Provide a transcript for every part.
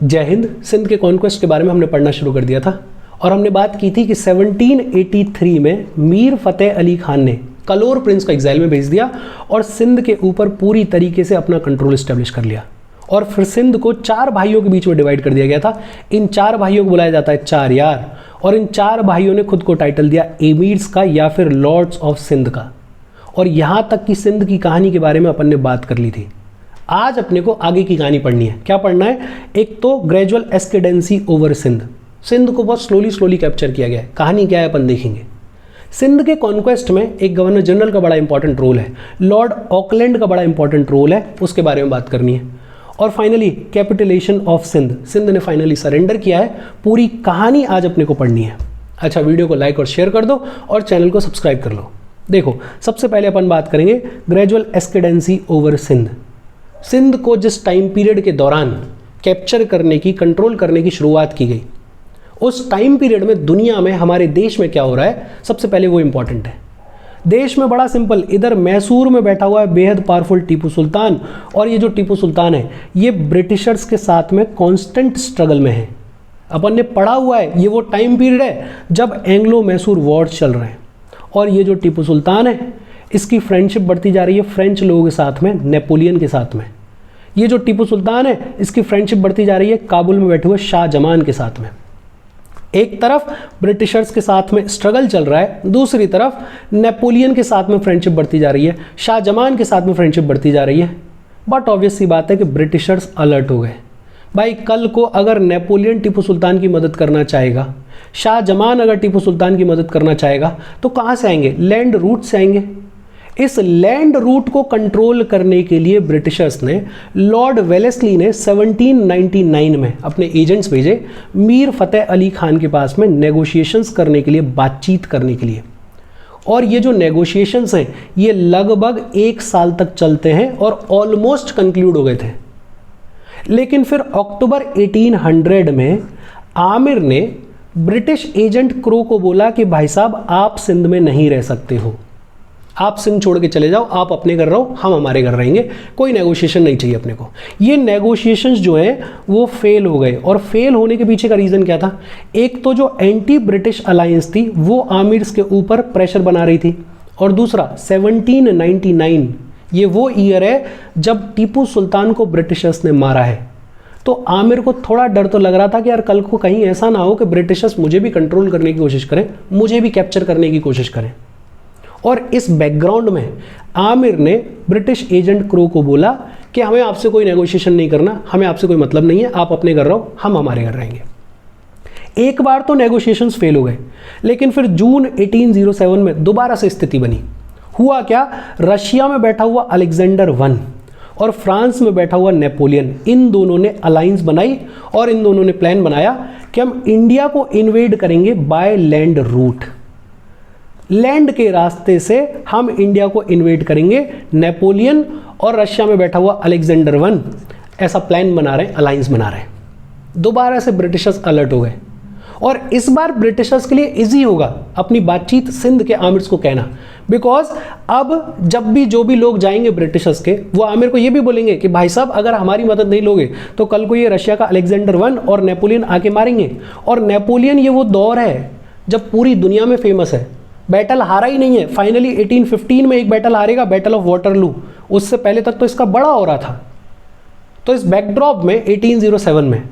जय हिंद। सिंध के कॉन्क्वेस्ट के बारे में हमने पढ़ना शुरू कर दिया था और हमने बात की थी कि 1783 में मीर फतेह अली खान ने कलोर प्रिंस को एग्जाइल में भेज दिया और सिंध के ऊपर पूरी तरीके से अपना कंट्रोल एस्टेब्लिश कर लिया। और फिर सिंध को 4 भाइयों के बीच में डिवाइड कर दिया गया था। इन 4 भाइयों को बुलाया जाता है 4 यार, और इन 4 भाइयों ने खुद को टाइटल दिया एमीर्स का या फिर लॉर्ड्स ऑफ सिंध का। और यहाँ तक कि सिंध की कहानी के बारे में अपन ने बात कर ली थी। आज अपने को आगे की कहानी पढ़नी है। क्या पढ़ना है? एक तो ग्रेजुअल एस्केडेंसी ओवर सिंध। सिंध को बहुत स्लोली कैप्चर किया गया है। कहानी क्या है अपन देखेंगे। सिंध के कॉन्क्वेस्ट में एक गवर्नर जनरल का बड़ा इंपॉर्टेंट रोल है, लॉर्ड ऑकलैंड का बड़ा इंपॉर्टेंट रोल है, उसके बारे में बात करनी है। और finally capitulation of Sindh, Sindh ने फाइनली सरेंडर किया है। पूरी कहानी आज अपने को पढ़नी है। अच्छा, वीडियो को लाइक और शेयर कर दो और चैनल को सब्सक्राइब कर लो। देखो, सबसे पहले अपन बात करेंगे ग्रेजुअल एस्केडेंसी ओवर सिंध। सिंध को जिस टाइम पीरियड के दौरान कैप्चर करने की, कंट्रोल करने की शुरुआत की गई, उस टाइम पीरियड में दुनिया में, हमारे देश में क्या हो रहा है, सबसे पहले वो इंपॉर्टेंट है। देश में बड़ा सिंपल, इधर मैसूर में बैठा हुआ है बेहद पावरफुल टीपू सुल्तान, और ये जो टीपू सुल्तान है ये ब्रिटिशर्स के साथ में कांस्टेंट स्ट्रगल में है। अपन ने पढ़ा हुआ है, ये वो टाइम पीरियड है जब एंग्लो मैसूर वॉर चल रहे हैं। और ये जो टीपू सुल्तान है इसकी फ्रेंडशिप बढ़ती जा रही है फ्रेंच लोगों के साथ में, नेपोलियन के साथ में। ये जो टीपू सुल्तान है इसकी फ्रेंडशिप बढ़ती जा रही है काबुल में बैठे हुए शाहजमान के साथ में। एक तरफ ब्रिटिशर्स के साथ में स्ट्रगल चल रहा है, दूसरी तरफ नेपोलियन के साथ में फ्रेंडशिप बढ़ती जा रही है, शाहजमान के साथ में फ्रेंडशिप बढ़ती जा रही है। बट ऑब्वियस सी बात है कि ब्रिटिशर्स अलर्ट हो गए। भाई, कल को अगर नेपोलियन टीपू सुल्तान की मदद करना चाहेगा, शाहजमान अगर टीपू सुल्तान की मदद करना चाहेगा, तो कहाँ से आएंगे? लैंड रूट से आएंगे। इस लैंड रूट को कंट्रोल करने के लिए ब्रिटिशर्स ने, लॉर्ड वेलेस्ली ने 1799 में अपने एजेंट्स भेजे मीर फतेह अली खान के पास में नेगोशिएशंस करने के लिए, बातचीत करने के लिए। और ये जो नेगोशिएशंस हैं ये लगभग 1 साल तक चलते हैं और ऑलमोस्ट कंक्लूड हो गए थे। लेकिन फिर अक्टूबर 1800 में आमिर ने ब्रिटिश एजेंट क्रो को बोला कि भाई साहब, आप सिंध में नहीं रह सकते हो, आप सिंध छोड़ के चले जाओ, आप अपने घर रहो, हम हमारे घर रहेंगे, कोई नेगोशिएशन नहीं चाहिए अपने को। ये नेगोशिएशंस जो हैं वो फेल हो गए। और फेल होने के पीछे का रीज़न क्या था? एक तो जो एंटी ब्रिटिश अलायंस थी वो आमिर्स के ऊपर प्रेशर बना रही थी, और दूसरा 1799 ये वो ईयर है जब टीपू सुल्तान को ब्रिटिशर्स ने मारा है। तो आमिर को थोड़ा डर तो लग रहा था कि यार कल को कहीं ऐसा ना हो कि ब्रिटिशर्स मुझे भी कंट्रोल करने की कोशिश करें, मुझे भी कैप्चर करने की कोशिश करें। और इस बैकग्राउंड में आमिर ने ब्रिटिश एजेंट क्रो को बोला कि हमें आपसे कोई नेगोशिएशन नहीं करना, हमें आपसे कोई मतलब नहीं है, आप अपने घर रहो, हम हमारे घर रहेंगे। एक बार तो नेगोशिएशंस फेल हो गए, लेकिन फिर जून 1807 में दोबारा से स्थिति बनी। हुआ क्या? रशिया में बैठा हुआ अलेक्जेंडर I और फ्रांस में बैठा हुआ नेपोलियन, इन दोनों ने अलायंस बनाई और इन दोनों ने प्लान बनाया कि हम इंडिया को इन्वेड करेंगे बाय लैंड रूट। लैंड के रास्ते से हम इंडिया को इन्वेड करेंगे। नेपोलियन और रशिया में बैठा हुआ अलेक्जेंडर I ऐसा प्लान बना रहे हैं, अलायंस बना रहे हैं। दोबारा से ब्रिटिशर्स अलर्ट हो गए और इस बार ब्रिटिशर्स के लिए इजी होगा अपनी बातचीत सिंध के आमिर्स को कहना, बिकॉज अब जब भी जो भी लोग जाएंगे ब्रिटिशर्स के, वो आमिर को ये भी बोलेंगे कि भाई साहब, अगर हमारी मदद नहीं लोगे तो कल को ये रशिया का अलेक्जेंडर I और नेपोलियन आके मारेंगे। और नेपोलियन ये वो दौर है जब पूरी दुनिया में फेमस है, बैटल हारा ही नहीं है। फाइनली 1815 में एक बैटल हारेगा, बैटल ऑफ वाटरलू। उससे पहले तक तो इसका बड़ा हो रहा था। तो इस बैकड्रॉप में 1807 में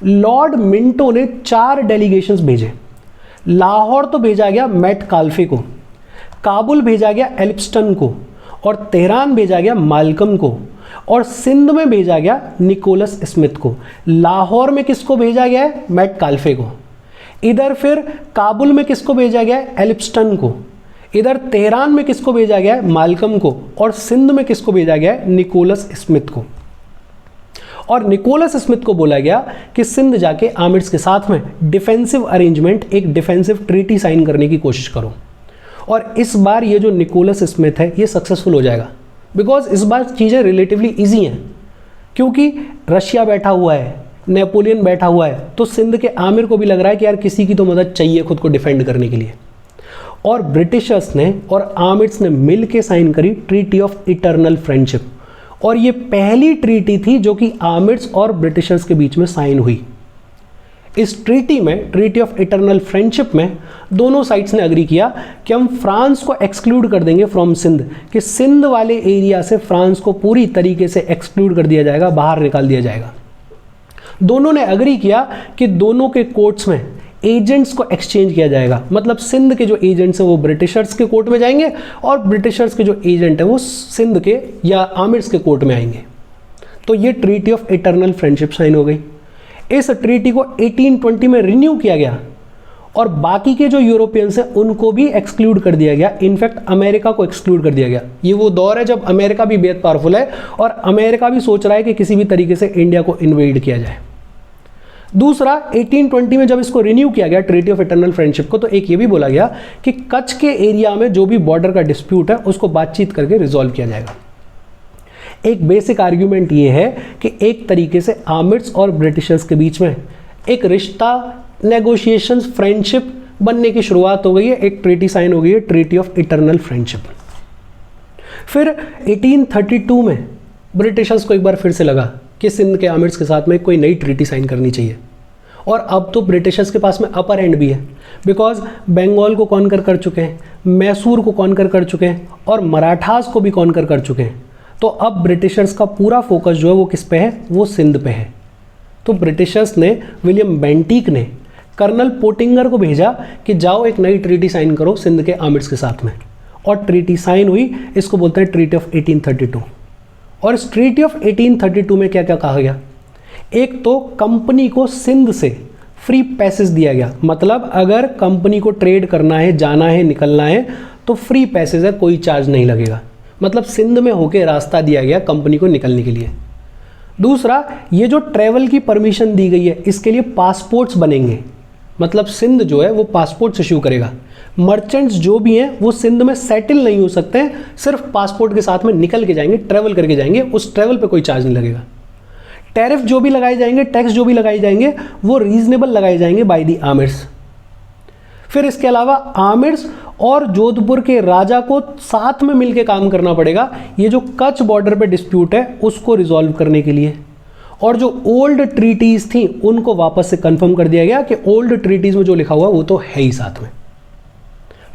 लॉर्ड मिंटो ने 4 डेलीगेशंस भेजे। लाहौर तो भेजा गया मैट काल्फे को, काबुल भेजा गया एलिप्स्टन को, और तेहरान भेजा गया मालकम को, और सिंध में भेजा गया निकोलस स्मिथ को। लाहौर में किसको भेजा गया है? मैट काल्फे को। इधर फिर काबुल में किसको भेजा गया है? एलिप्स्टन को। इधर तेहरान में किसको भेजा गया है? मालकम को। और सिंध में किसको भेजा गया है? निकोलस स्मिथ को। और निकोलस स्मिथ को बोला गया कि सिंध जाके आमिर्स के साथ में डिफेंसिव अरेंजमेंट, एक डिफेंसिव ट्रीटी साइन करने की कोशिश करो। और इस बार ये जो निकोलस स्मिथ है ये सक्सेसफुल हो जाएगा, बिकॉज इस बार चीज़ें रिलेटिवली ईजी हैं, क्योंकि रशिया बैठा हुआ है, नेपोलियन बैठा हुआ है, तो सिंध के आमिर को भी लग रहा है कि यार किसी की तो मदद चाहिए खुद को डिफेंड करने के लिए। और ब्रिटिशर्स ने और आमिर्स ने मिल के साइन करी ट्रीटी ऑफ इटर्नल फ्रेंडशिप। और ये पहली ट्रीटी थी जो कि आर्मिड्स और ब्रिटिशर्स के बीच में साइन हुई। इस ट्रीटी में, ट्रीटी ऑफ इटर्नल फ्रेंडशिप में, दोनों साइड्स ने अग्री किया कि हम फ्रांस को एक्सक्लूड कर देंगे फ्रॉम सिंध, कि सिंध वाले एरिया से फ्रांस को पूरी तरीके से एक्सक्लूड कर दिया जाएगा, बाहर निकाल दिया जाएगा। दोनों ने अग्री किया कि दोनों के कोर्ट्स में एजेंट्स को एक्सचेंज किया जाएगा, मतलब सिंध के जो एजेंट्स हैं वो ब्रिटिशर्स के कोर्ट में जाएंगे और ब्रिटिशर्स के जो एजेंट हैं वो सिंध के या आमिर्स के कोर्ट में आएंगे। तो ये treaty of eternal friendship sign हो गई। इस ट्रीटी को 1820 में रिन्यू किया गया और बाकी के जो यूरोपियंस हैं उनको भी एक्सक्लूड कर दिया गया। इनफैक्ट अमेरिका को एक्सक्लूड कर दिया गया। ये वो दौर है जब अमेरिका भी बेहद पावरफुल है और अमेरिका भी सोच रहा है कि किसी भी तरीके से इंडिया को इन्वेड किया जाए। दूसरा, 1820 में जब इसको रिन्यू किया गया ट्रीटी ऑफ इटर्नल फ्रेंडशिप को, तो एक ये भी बोला गया कि कच्छ के एरिया में जो भी बॉर्डर का डिस्प्यूट है उसको बातचीत करके रिजॉल्व किया जाएगा। एक बेसिक आर्ग्यूमेंट ये है कि एक तरीके से आर्मिड्स और ब्रिटिशर्स के बीच में एक रिश्ता, नेगोशिएशंस, फ्रेंडशिप बनने की शुरुआत हो गई है। एक ट्रीटी साइन हो गई है, ट्रीटी ऑफ इटर्नल फ्रेंडशिप। फिर 1832 में ब्रिटिशर्स को एक बार फिर से लगा कि सिंध के आमिर्स के साथ में कोई नई ट्रीटी साइन करनी चाहिए। और अब तो ब्रिटिशर्स के पास में अपर हैंड भी है, बिकॉज बंगाल को कॉन्कर कर चुके हैं, मैसूर को कॉन्कर कर चुके हैं और मराठास को भी कॉन्कर कर चुके हैं। तो अब ब्रिटिशर्स का पूरा फोकस जो है वो किस पे है, वो सिंध पे है। तो ब्रिटिशर्स ने, विलियम बेंटिक ने कर्नल पोटिंगर को भेजा कि जाओ एक नई ट्रीटी साइन करो सिंध के आमिर्स के साथ में। और ट्रीटी साइन हुई, इसको बोलते हैं ट्रीटी ऑफ 1832। और इस ट्रीटी ऑफ 1832 में क्या क्या कहा गया? एक तो कंपनी को सिंध से फ्री पैसेज दिया गया, मतलब अगर कंपनी को ट्रेड करना है, जाना है, निकलना है तो फ्री पैसेज है, कोई चार्ज नहीं लगेगा। मतलब सिंध में होके रास्ता दिया गया कंपनी को निकलने के लिए। दूसरा, ये जो ट्रैवल की परमिशन दी गई है इसके लिए पासपोर्ट्स बनेंगे, मतलब सिंध जो है वो पासपोर्ट्स इश्यू करेगा। मर्चेंट्स जो भी हैं वो सिंध में सेटल नहीं हो सकते हैं, सिर्फ पासपोर्ट के साथ में निकल के जाएंगे, ट्रैवल करके जाएंगे, उस ट्रैवल पे कोई चार्ज नहीं लगेगा। टैरिफ जो भी लगाए जाएंगे, टैक्स जो भी लगाए जाएंगे वो रीजनेबल लगाए जाएंगे बाय दी आमिर्स। फिर इसके अलावा आमिर्स और जोधपुर के राजा को साथ में मिलकर काम करना पड़ेगा ये जो कच्छ बॉर्डर पे डिस्प्यूट है उसको रिजॉल्व करने के लिए। और जो ओल्ड ट्रीटीज थी उनको वापस से कंफर्म कर दिया गया कि ओल्ड ट्रीटीज में जो लिखा हुआ वो तो है ही साथ में।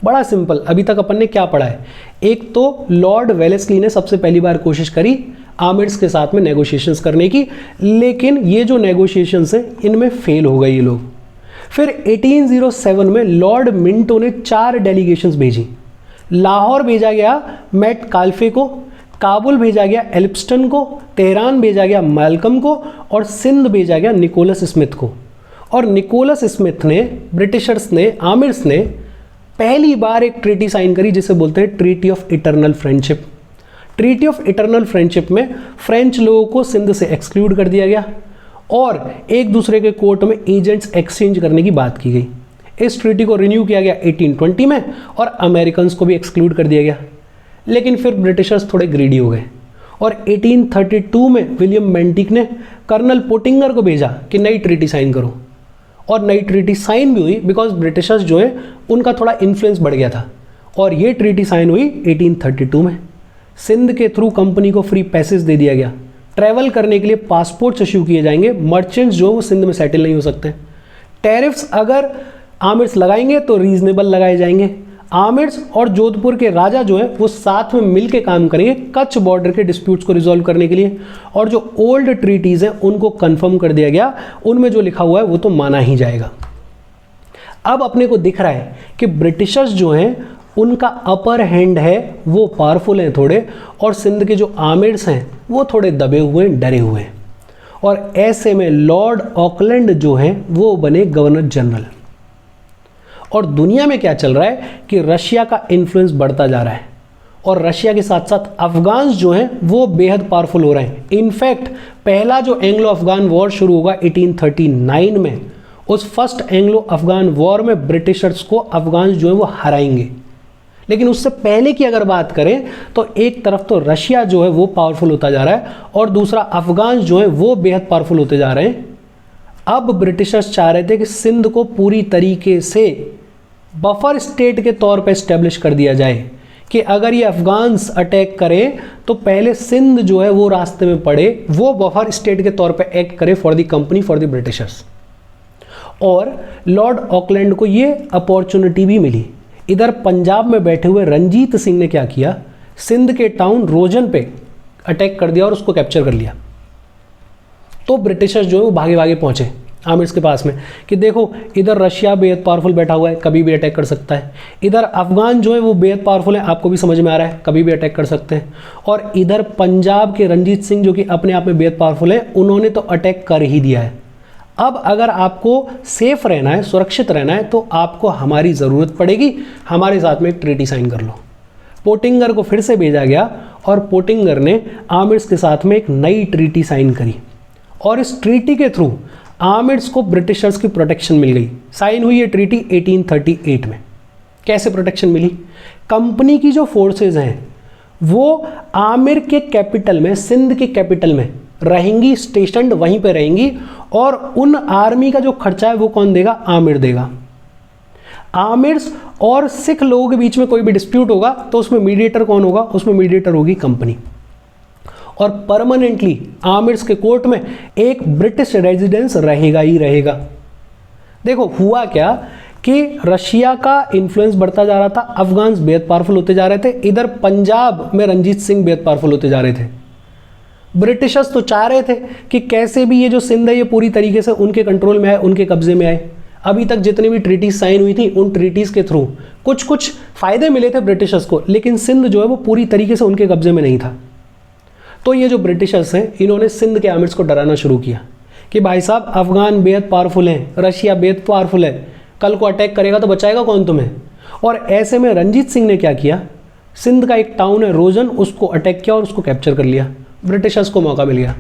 बड़ा सिंपल। अभी तक अपन ने क्या पढ़ा है? एक तो लॉर्ड वेलेस्ली ने सबसे पहली बार कोशिश करी आमिर्स के साथ में नेगोशिएशंस करने की, लेकिन ये जो नेगोशिएशंस हैं इनमें फेल हो गए ये लोग। फिर 1807 में लॉर्ड मिंटो ने 4 डेलीगेशंस भेजी। लाहौर भेजा गया मैट काल्फे को, काबुल भेजा गया एल्फस्टन को, तेहरान भेजा गया मैल्कम को और सिंध भेजा गया निकोलस स्मिथ को। और निकोलस स्मिथ ने, ब्रिटिशर्स ने, आमिर्स ने पहली बार एक ट्रीटी साइन करी जिसे बोलते हैं treaty of eternal friendship. Treaty of eternal friendship में फ्रेंच लोगों को सिंध से एक्सक्लूड कर दिया गया और एक दूसरे के कोर्ट में एजेंट्स एक्सचेंज करने की बात की गई। इस ट्रीटी को रिन्यू किया गया 1820 में और अमेरिकन्स को भी एक्सक्लूड कर दिया गया। लेकिन फिर ब्रिटिशर्स थोड़े ग्रीडी हो गए और 1832 में विलियम बेंटिक ने कर्नल पोटिंगर को भेजा कि नई ट्रीटी साइन करो। और नई ट्रीटी साइन भी हुई बिकॉज ब्रिटिशर्स जो है उनका थोड़ा इन्फ्लुएंस बढ़ गया था। और ये ट्रीटी साइन हुई 1832 में। सिंध के थ्रू कंपनी को फ्री पैसेज दे दिया गया, ट्रैवल करने के लिए पासपोर्ट्स इश्यू किए जाएंगे, मर्चेंट्स जो वो सिंध में सेटल नहीं हो सकते। टैरिफ्स अगर आमिर्स लगाएंगे तो रीजनेबल लगाए जाएंगे। आमिर्स और जोधपुर के राजा जो है वो साथ में मिलकर काम करेंगे कच्छ बॉर्डर के डिस्प्यूट्स को रिजॉल्व करने के लिए। और जो ओल्ड ट्रीटीज हैं उनको कंफर्म कर दिया गया, उनमें जो लिखा हुआ है वो तो माना ही जाएगा। अब अपने को दिख रहा है कि ब्रिटिशर्स जो हैं उनका अपर हैंड है, वो पावरफुल हैं थोड़े, और सिंध के जो आमिर्स हैं वो थोड़े दबे हुए हैं, डरे हुए हैं। और ऐसे में लॉर्ड ऑकलैंड जो हैं वो बने गवर्नर जनरल। और दुनिया में क्या चल रहा है कि रशिया का इन्फ्लुएंस बढ़ता जा रहा है और रशिया के साथ साथ अफगान्स जो हैं वो बेहद पावरफुल हो रहे हैं। इनफैक्ट पहला जो एंग्लो अफगान वॉर शुरू होगा 1839 में, उस फर्स्ट एंग्लो अफगान वॉर में ब्रिटिशर्स को अफगान्स जो है वो हराएंगे। लेकिन उससे पहले की अगर बात करें तो एक तरफ तो रशिया जो है वो पावरफुल होता जा रहा है और दूसरा अफगान्स जो है वो बेहद पावरफुल होते जा रहे हैं। अब ब्रिटिशर्स चाह रहे थे कि सिंध को पूरी तरीके से बफर स्टेट के तौर पर इस्टेब्लिश कर दिया जाए, कि अगर ये अफगान्स अटैक करें तो पहले सिंध जो है वो रास्ते में पड़े, वो बफर स्टेट के तौर पे एक्ट करे for the company, for the Britishers. और लॉर्ड ऑकलैंड को ये अपॉर्चुनिटी भी मिली। इधर पंजाब में बैठे हुए रंजीत सिंह ने क्या किया, सिंध के टाउन रोजन पे अटैक कर दिया और उसको कैप्चर कर लिया। तो ब्रिटिशर्स जो है वो भागे भागे पहुंचे आमिर्स के पास में कि देखो इधर रशिया बेहद पावरफुल बैठा हुआ है, कभी भी अटैक कर सकता है। इधर अफगान जो है वो बेहद पावरफुल है, आपको भी समझ में आ रहा है, कभी भी अटैक कर सकते हैं। और इधर पंजाब के रंजीत सिंह जो कि अपने आप में बेहद पावरफुल है, उन्होंने तो अटैक कर ही दिया है। अब अगर आपको सेफ रहना है, सुरक्षित रहना है, तो आपको हमारी ज़रूरत पड़ेगी, हमारे साथ में एक ट्रीटी साइन कर लो। पोटिंगर को फिर से भेजा गया और पोटिंगर ने आमिर्स के साथ में एक नई ट्रीटी साइन करी और इस ट्रीटी के थ्रू आमिर्स को ब्रिटिशर्स की प्रोटेक्शन मिल गई। साइन हुई ये ट्रीटी 1838 में। कैसे प्रोटेक्शन मिली? कंपनी की जो फोर्सेज हैं वो आमिर के कैपिटल में, सिंध के कैपिटल में रहेंगी, स्टेशनड वहीं पे रहेंगी, और उन आर्मी का जो खर्चा है वो कौन देगा? आमिर देगा। आमिर्स और सिख लोगों के बीच में कोई भी डिस्प्यूट होगा तो उसमें मीडिएटर कौन होगा? उसमें मीडिएटर होगी कंपनी। और परमानेंटली आमिर्स के कोर्ट में एक ब्रिटिश रेजिडेंस रहेगा ही रहेगा। देखो हुआ क्या कि रशिया का इन्फ्लुएंस बढ़ता जा रहा था, अफगान्स बेहद पावरफुल होते जा रहे थे, इधर पंजाब में रंजीत सिंह बेहद पावरफुल होते जा रहे थे। ब्रिटिशर्स तो चाह रहे थे कि कैसे भी ये जो सिंध है ये पूरी तरीके से उनके कंट्रोल में आए, उनके कब्जे में आए। अभी तक जितनी भी ट्रीटीज साइन हुई थी उन ट्रीटीज के थ्रू कुछ कुछ फायदे मिले थे ब्रिटिशर्स को, लेकिन सिंध जो है वो पूरी तरीके से उनके कब्जे में नहीं था। तो ये जो ब्रिटिशर्स हैं इन्होंने सिंध के आमिर्स को डराना शुरू किया कि भाई साहब अफगान बेहद पावरफुल हैं, रशिया बेहद पावरफुल है, कल को अटैक करेगा तो बचाएगा कौन तुम्हें? और ऐसे में रंजीत सिंह ने क्या किया, सिंध का एक टाउन है रोजन, उसको अटैक किया और उसको कैप्चर कर लिया। ब्रिटिशर्स को मौका मिल गया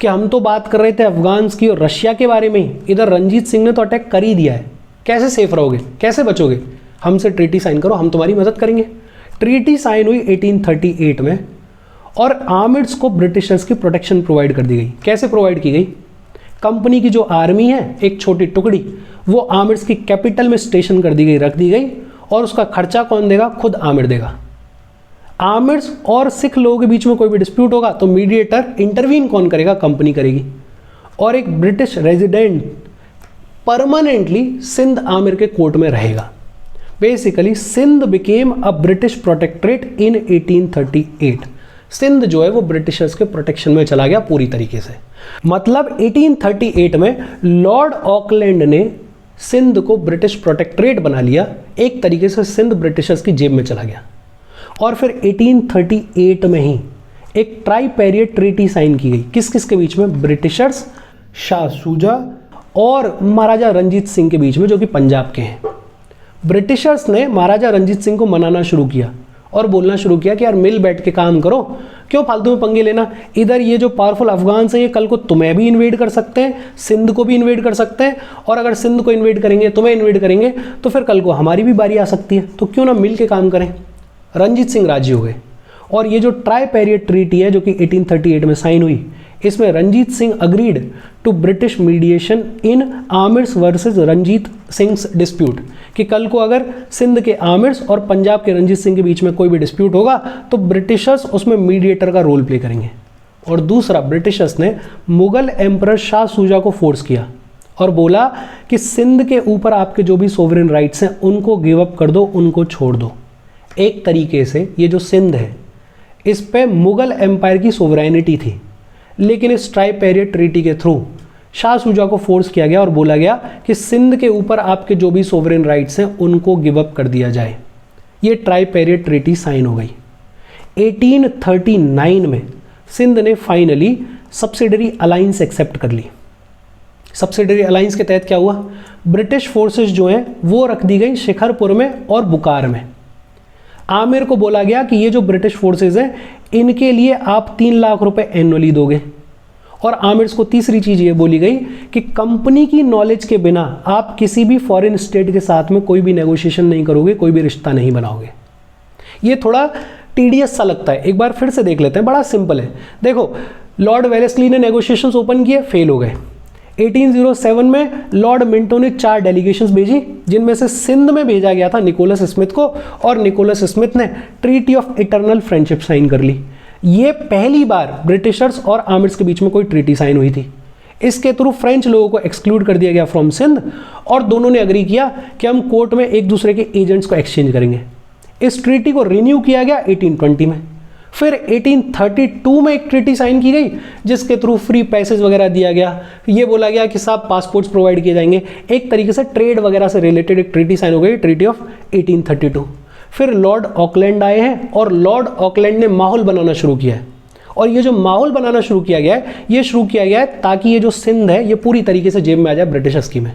कि हम तो बात कर रहे थे अफगान्स की और रशिया के बारे में ही, इधर रंजीत सिंह ने तो अटैक कर ही दिया है, कैसे सेफ रहोगे, कैसे बचोगे? हमसे ट्रीटी साइन करो, हम तुम्हारी मदद करेंगे। ट्रीटी साइन हुई 1838 में और आमिर्स को ब्रिटिशर्स की प्रोटेक्शन प्रोवाइड कर दी गई। कैसे प्रोवाइड की गई? कंपनी की जो आर्मी है एक छोटी टुकड़ी वो आमिर्स की कैपिटल में स्टेशन कर दी गई, रख दी गई, और उसका खर्चा कौन देगा? खुद आमिर देगा। आमिर्स और सिख लोगों के बीच में कोई भी डिस्प्यूट होगा तो मीडिएटर इंटरवीन कौन करेगा? कंपनी करेगी। और एक ब्रिटिश रेजिडेंट परमानेंटली सिंध आमिर के कोर्ट में रहेगा। Basically Sindh became a British protectorate in 1838। Sindh जो है वो ब्रिटिशर्स के प्रोटेक्शन में चला गया पूरी तरीके से। मतलब 1838 में लॉर्ड ऑकलैंड ने सिंध को ब्रिटिश प्रोटेक्टरेट बना लिया, एक तरीके से सिंध ब्रिटिशर्स की जेब में चला गया। और फिर 1838 में ही एक ट्राइपेरियड ट्रीटी साइन की गई। किस किस के बीच में? ब्रिटिशर्स, शाह शुजा और महाराजा रंजीत सिंह के बीच में, जो कि पंजाब के हैं। ब्रिटिशर्स ने महाराजा रंजीत सिंह को मनाना शुरू किया और बोलना शुरू किया कि यार मिल बैठ के काम करो, क्यों फालतू में पंगे लेना? इधर ये जो पावरफुल अफगान्स हैं ये कल को तुम्हें भी इन्वेड कर सकते हैं, सिंध को भी इन्वेड कर सकते हैं, और अगर सिंध को इन्वेड करेंगे, तुम्हें इन्वेड करेंगे, तो फिर कल को हमारी भी बारी आ सकती है, तो क्यों ना मिल के काम करें। रंजीत सिंह राजी हो गए और ये जो ट्राइपेरियड ट्रीटी है जो कि 1838 में साइन हुई, इसमें Ranjit Singh agreed to British mediation in आमिर्स वर्सेस रंजीत सिंह डिस्प्यूट, कि कल को अगर सिंध के आमिर्स और पंजाब के रंजीत सिंह के बीच में कोई भी डिस्प्यूट होगा तो ब्रिटिशर्स उसमें मीडिएटर का रोल प्ले करेंगे। और दूसरा, ब्रिटिशर्स ने मुगल एम्परर शाह शुजा को फोर्स किया और बोला कि सिंध के ऊपर आपके जो भी सोवरेन राइट्स हैं उनको गिव अप कर दो, उनको छोड़ दो। एक तरीके से ये जो सिंध है इस पे मुगल एम्पायर की सोवरेनिटी थी, लेकिन इस ट्राइपेरियड ट्रीटी के थ्रू शाह शुजा को फोर्स किया गया और बोला गया कि सिंध के ऊपर आपके जो भी सोवरेन राइट्स हैं उनको गिव अप कर दिया जाए। ये ट्राइपेरियड ट्रीटी साइन हो गई। 1839 में सिंध ने फाइनली सब्सिडरी अलायंस एक्सेप्ट कर ली। सब्सिडरी अलायंस के तहत क्या हुआ? ब्रिटिश फोर्सेस जो हैं वो रख दी गई शिखरपुर में और बुकार में। आमिर को बोला गया कि ये जो ब्रिटिश फोर्सेस हैं इनके लिए आप 3 लाख रुपए एनुअली दोगे। और आमिर को तीसरी चीज ये बोली गई कि कंपनी की नॉलेज के बिना आप किसी भी फॉरेन स्टेट के साथ में कोई भी नेगोशिएशन नहीं करोगे, कोई भी रिश्ता नहीं बनाओगे। ये थोड़ा टीडियस सा लगता है, एक बार फिर से देख लेते हैं, बड़ा सिंपल है। देखो, लॉर्ड वेलेस्ली ने नेगोशिएशंस ओपन किए, फेल हो गए। 1807 में लॉर्ड मिंटो ने 4 डेलीगेशंस भेजी, जिनमें से सिंध में भेजा गया था निकोलस स्मिथ को, और निकोलस स्मिथ ने treaty of eternal friendship sign कर ली। ये पहली बार ब्रिटिशर्स और आमिर्स के बीच में कोई ट्रीटी साइन हुई थी। इसके थ्रू फ्रेंच लोगों को एक्सक्लूड कर दिया गया फ्रॉम सिंध, और दोनों ने अग्री किया कि हम कोर्ट में एक दूसरे के एजेंट्स को एक्सचेंज करेंगे। इस ट्रीटी को रिन्यू किया गया 1820 में। फिर 1832 में एक ट्रीटी साइन की गई, जिसके थ्रू फ्री पैसेज वगैरह दिया गया। ये बोला गया कि साहब पासपोर्ट्स प्रोवाइड किए जाएंगे। एक तरीके से ट्रेड वगैरह से रिलेटेड एक ट्रीटी साइन हो गई, ट्रीटी ऑफ 1832। फिर लॉर्ड ऑकलैंड आए हैं, और लॉर्ड ऑकलैंड ने माहौल बनाना शुरू किया है। और ये जो माहौल बनाना शुरू किया गया है, ये शुरू किया गया है ताकि ये जो सिंध है ये पूरी तरीके से जेब में आ जाए ब्रिटिशर्स की में।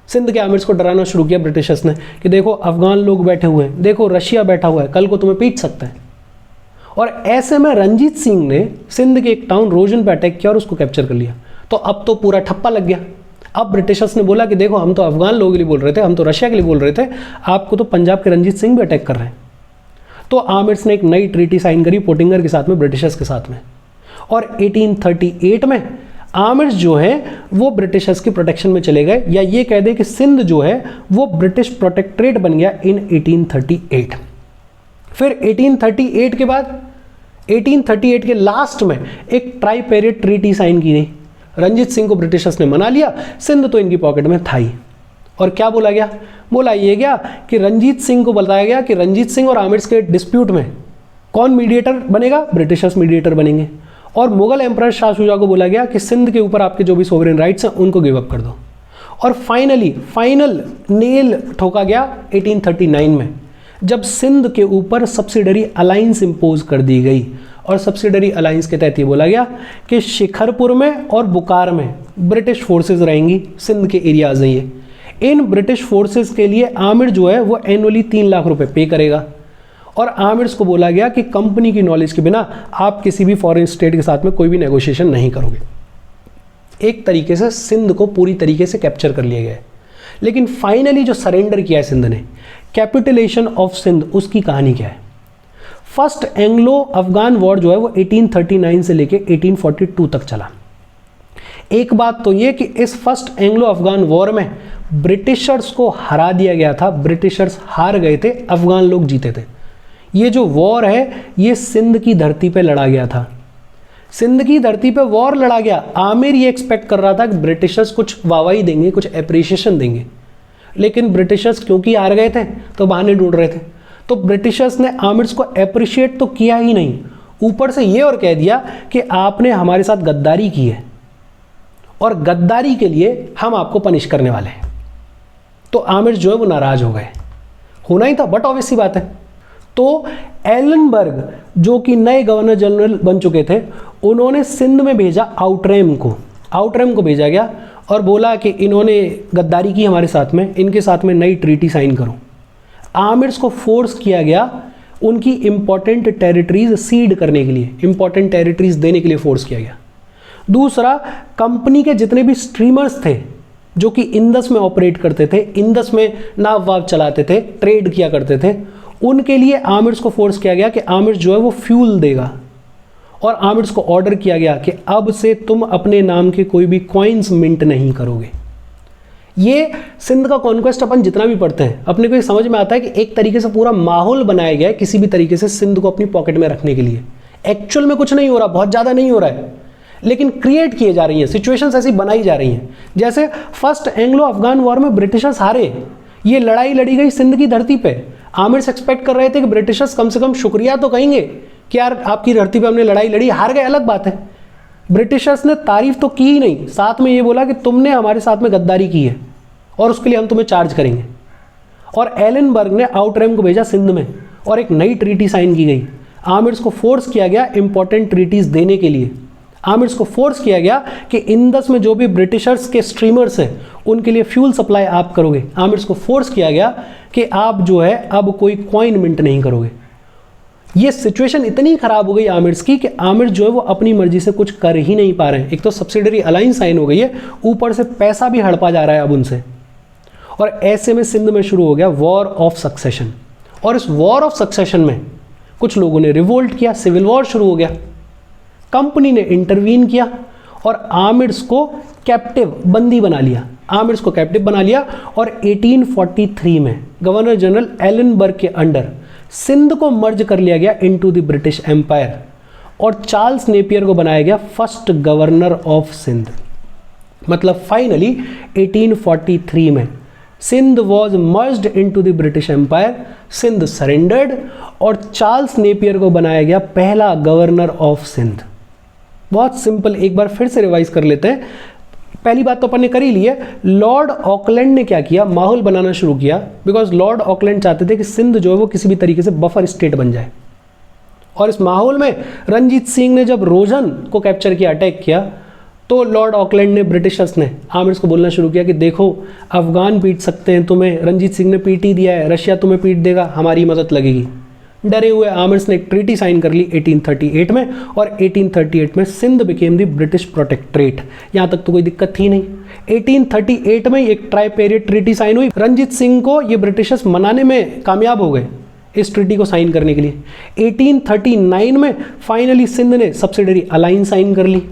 सिंध के आमिर्स को डराना शुरू किया ब्रिटिशर्स ने कि देखो अफगान लोग बैठे हुए हैं, देखो रशिया बैठा हुआ है, कल को तुम्हें पीट सकता है। और ऐसे में रंजीत सिंह ने सिंध के एक टाउन रोजन पे अटैक किया और उसको कैप्चर कर लिया। तो अब तो पूरा ठप्पा लग गया। अब ब्रिटिशर्स ने बोला कि देखो हम तो अफगान लोगों के लिए बोल रहे थे, हम तो रशिया के लिए बोल रहे थे, आपको तो पंजाब के रंजीत सिंह भी अटैक कर रहे हैं। तो आमिर्स ने एक नई ट्रीटी साइन करी पोटिंगर के साथ में, ब्रिटिशर्स के साथ में। और 1838 में आमिर्स जो है वो ब्रिटिशर्स की प्रोटेक्शन में चले गए, या ये कह दें कि सिंध जो है वो ब्रिटिश प्रोटेक्टरेट बन गया इन 1838। फिर 1838 के बाद 1838 के लास्ट में एक ट्राइपेरियड ट्रीटी साइन की गई। रंजीत सिंह को ब्रिटिशर्स ने मना लिया, सिंध तो इनकी पॉकेट में था ही। और क्या बोला गया? बोला ये गया कि रंजीत सिंह को बताया गया कि रंजीत सिंह और आमिर्स के डिस्प्यूट में कौन मीडिएटर बनेगा? ब्रिटिशर्स मीडिएटर बनेंगे। और मुगल एम्परर शाह शुजा को बोला गया कि सिंध के ऊपर आपके जो भी सोवरेन राइट्स हैं उनको गिव अप कर दो। और फाइनल नेल ठोका गया 1839 में, जब सिंध के ऊपर सब्सिडरी अलायंस इंपोज कर दी गई। और सब्सिडरी अलायंस के तहत ये बोला गया कि शिखरपुर में और बुकार में ब्रिटिश फोर्सेज रहेंगी, सिंध के एरियाज हैं ये। इन ब्रिटिश फोर्सेस के लिए आमिर जो है वो एनुअली 3 लाख रुपए पे करेगा। और आमिर्स को बोला गया कि कंपनी की नॉलेज के बिना आप किसी भी फॉरेन स्टेट के साथ में कोई भी नेगोशिएशन नहीं करोगे। एक तरीके से सिंध को पूरी तरीके से कैप्चर कर लिया गया है। लेकिन फाइनली जो सरेंडर किया है सिंध ने, कैपिटुलेशन ऑफ सिंध, उसकी कहानी क्या है? फर्स्ट एंग्लो अफगान वॉर जो है वो 1839 से लेके 1842 तक चला। एक बात तो ये कि इस फर्स्ट एंग्लो अफगान वॉर में ब्रिटिशर्स को हरा दिया गया था, ब्रिटिशर्स हार गए थे, अफगान लोग जीते थे। ये जो वॉर है ये सिंध की धरती पे लड़ा गया था, सिंध की धरती पे वॉर लड़ा गया। आमिर ये एक्सपेक्ट कर रहा था कि ब्रिटिशर्स कुछ वाहवाही देंगे, कुछ एप्रिशिएशन देंगे, लेकिन ब्रिटिशर्स क्योंकि हार गए थे तो बहाने ढूंढ रहे थे। तो ब्रिटिशर्स ने आमिर्स को एप्रिशिएट तो किया ही नहीं, ऊपर से ये और कह दिया कि आपने हमारे साथ गद्दारी की है और गद्दारी के लिए हम आपको पनिश करने वाले हैं। तो आमिर जो है वो नाराज हो गए, होना ही था, बट ऑब्वियस सी बात है। तो एलनबर्ग जो कि नए गवर्नर जनरल बन चुके थे, उन्होंने सिंध में भेजा आउटरैम को भेजा गया और बोला कि इन्होंने गद्दारी की हमारे साथ में, इनके साथ में नई ट्रीटी साइन करो। आमिर्स को फोर्स किया गया उनकी इंपॉर्टेंट टेरिटरीज सीड करने के लिए, इंपॉर्टेंट टेरिटरीज देने के लिए फोर्स किया गया। दूसरा, कंपनी के जितने भी स्ट्रीमर्स थे जो कि इंदस में ऑपरेट करते थे, इंदस में नाव वाव चलाते थे, ट्रेड किया करते थे, उनके लिए आमिर्स को फोर्स किया गया कि आमिर्स जो है वो फ्यूल देगा। और आमिर्स को ऑर्डर किया गया कि अब से तुम अपने नाम के कोई भी कॉइन्स मिंट नहीं करोगे। ये सिंध का कॉन्क्वेस्ट अपन जितना भी पढ़ते हैं अपने को ये समझ में आता है कि एक तरीके से पूरा माहौल बनाया गया है किसी भी तरीके से सिंध को अपनी पॉकेट में रखने के लिए। एक्चुअल में कुछ नहीं हो रहा, बहुत ज़्यादा नहीं हो रहा है, लेकिन क्रिएट किए जा रही हैं, सिचुएशंस ऐसी बनाई जा रही हैं। जैसे फर्स्ट एंग्लो अफगान वॉर में ब्रिटिशर्स हारे, ये लड़ाई लड़ी गई सिंध की धरती पे। आमिर्स एक्सपेक्ट कर रहे थे कि ब्रिटिशर्स कम से कम शुक्रिया तो कहेंगे कि यार आपकी धरती पे हमने लड़ाई लड़ी, हार गए, अलग बात है। ब्रिटिशर्स ने तारीफ तो की ही नहीं, साथ में ये बोला कि तुमने हमारे साथ में गद्दारी की है और उसके लिए हम तुम्हें चार्ज करेंगे। और एलनबर्ग ने आउटरैम को भेजा सिंध में और एक नई ट्रीटी साइन की गई। आमिर्स को फोर्स किया गया इंपॉर्टेंट ट्रीटीज देने के लिए। आमिर्स को फोर्स किया गया कि इंदस में जो भी ब्रिटिशर्स के स्ट्रीमर्स हैं उनके लिए फ्यूल सप्लाई आप करोगे। आमिर्स को फोर्स किया गया कि आप जो है अब कोई कॉइन मिंट नहीं करोगे। ये सिचुएशन इतनी खराब हो गई आमिर्स की कि आमिर जो है वो अपनी मर्जी से कुछ कर ही नहीं पा रहे हैं। एक तो सब्सिडरी अलायंस साइन हो गई है, ऊपर से पैसा भी हड़पा जा रहा है अब उनसे। और ऐसे में सिंध में शुरू हो गया वॉर ऑफ सक्सेशन। और इस वॉर ऑफ सक्सेशन में कुछ लोगों ने रिवोल्ट किया, सिविल वॉर शुरू हो गया। कंपनी ने इंटरवीन किया और आमिर्स को कैप्टिव बंदी बना लिया, आमिर्स को कैप्टिव बना लिया। और 1843 में गवर्नर जनरल एलनबर्ग के अंडर सिंध को मर्ज कर लिया गया इनटू द ब्रिटिश एम्पायर और चार्ल्स नेपियर को बनाया गया फर्स्ट गवर्नर ऑफ सिंध। मतलब फाइनली 1843 में Sindh was merged into the British Empire, Sindh surrendered और चार्ल्स नेपियर को बनाया गया पहला गवर्नर ऑफ सिंध। बहुत सिंपल, एक बार फिर से रिवाइज कर लेते हैं। पहली बात तो अपन ने कर ही ली है, लॉर्ड ऑकलैंड ने क्या किया, माहौल बनाना शुरू किया, बिकॉज लॉर्ड ऑकलैंड चाहते थे कि सिंध जो है वो किसी भी तरीके से बफर स्टेट बन जाए। और इस माहौल में रंजीत सिंह ने जब रोजन को कैप्चर किया, अटैक किया, तो लॉर्ड ऑकलैंड ने, ब्रिटिशर्स ने आमिर्स को बोलना शुरू किया कि देखो अफगान पीट सकते हैं तुम्हें, रंजीत सिंह ने पीट ही दिया है, रशिया तुम्हें पीट देगा, हमारी मदद लगेगी। डरे हुए आमिर्स ने एक ट्रीटी साइन कर ली 1838 में और 1838 में Sindh became the British protectorate. यहाँ तक तो कोई दिक्कत थी नहीं। 1838 में एक ट्राई पीरियड ट्रीटी साइन हुई। रंजीत सिंह को ये ब्रिटिशर्स मनाने में कामयाब हो गए इस ट्रीटी को साइन करने के लिए। 1839 में फाइनली सिंध ने सब्सिडरी अलायंस साइन कर ली।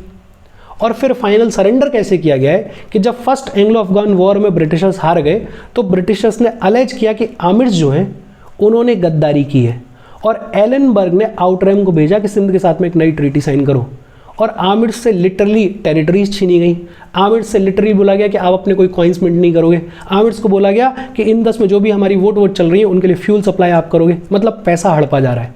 और फिर फाइनल सरेंडर कैसे किया गया है कि जब फर्स्ट एंग्लो अफगान वॉर में ब्रिटिशर्स हार गए तो ब्रिटिशर्स ने अलेज किया कि आमिर्स जो हैं उन्होंने गद्दारी की है और एलनबर्ग ने आउटरैम को भेजा कि सिंध के साथ में एक नई ट्रीटी साइन करो। और आमिर्स से लिटरली टेरिटरीज छीनी गई। आमिर्स से लिटरली बोला गया कि आप अपने कोई कॉइन्स मिंट नहीं करोगे। आमिर्स को बोला गया कि इन 10 में जो भी हमारी वोट चल रही है उनके लिए फ्यूल सप्लाई आप करोगे। मतलब पैसा हड़पा जा रहा है।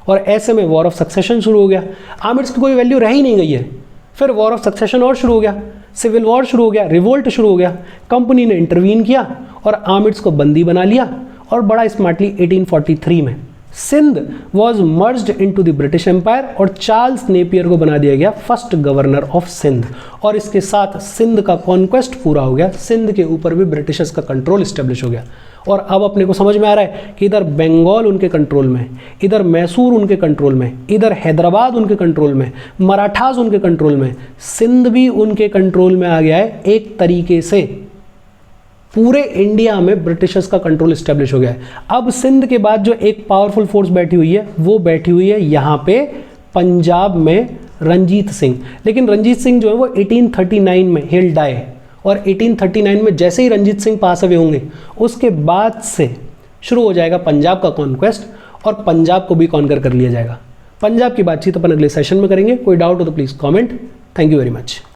और ऐसे में वॉर ऑफ सक्सेशन शुरू हो गया। आमिर्स की कोई वैल्यू रह ही नहीं गई है। फिर वॉर ऑफ सक्सेशन और शुरू हो गया, सिविल वॉर शुरू हो गया, रिवोल्ट शुरू हो गया। कंपनी ने इंटरवीन किया और आमिर्स को बंदी बना लिया। और बड़ा स्मार्टली 1843 में Sindh was merged into the British Empire और चार्ल्स नेपियर को बना दिया गया फर्स्ट गवर्नर ऑफ सिंध। और इसके साथ सिंध का कॉन्क्वेस्ट पूरा हो गया। सिंध के ऊपर भी ब्रिटिशर्स का कंट्रोल इस्टेब्लिश हो गया। और अब अपने को समझ में आ रहा है कि इधर बंगाल उनके कंट्रोल में, इधर मैसूर उनके कंट्रोल में, इधर हैदराबाद उनके कंट्रोल में, मराठास उनके कंट्रोल में, सिंध भी उनके कंट्रोल में आ गया है। एक तरीके से पूरे इंडिया में ब्रिटिशर्स का कंट्रोल इस्टेब्लिश हो गया है। अब सिंध के बाद जो एक पावरफुल फोर्स बैठी हुई है वो बैठी हुई है यहाँ पे पंजाब में रंजीत सिंह। लेकिन रंजीत सिंह जो है वो 1839 में हेल डाई। और 1839 में जैसे ही रंजीत सिंह पास अवे होंगे उसके बाद से शुरू हो जाएगा पंजाब का कॉन्क्वेस्ट और पंजाब को भी कॉन्कर कर लिया जाएगा। पंजाब की बातचीत अपन अगले सेशन में करेंगे। कोई डाउट हो तो please comment. Thank you very much.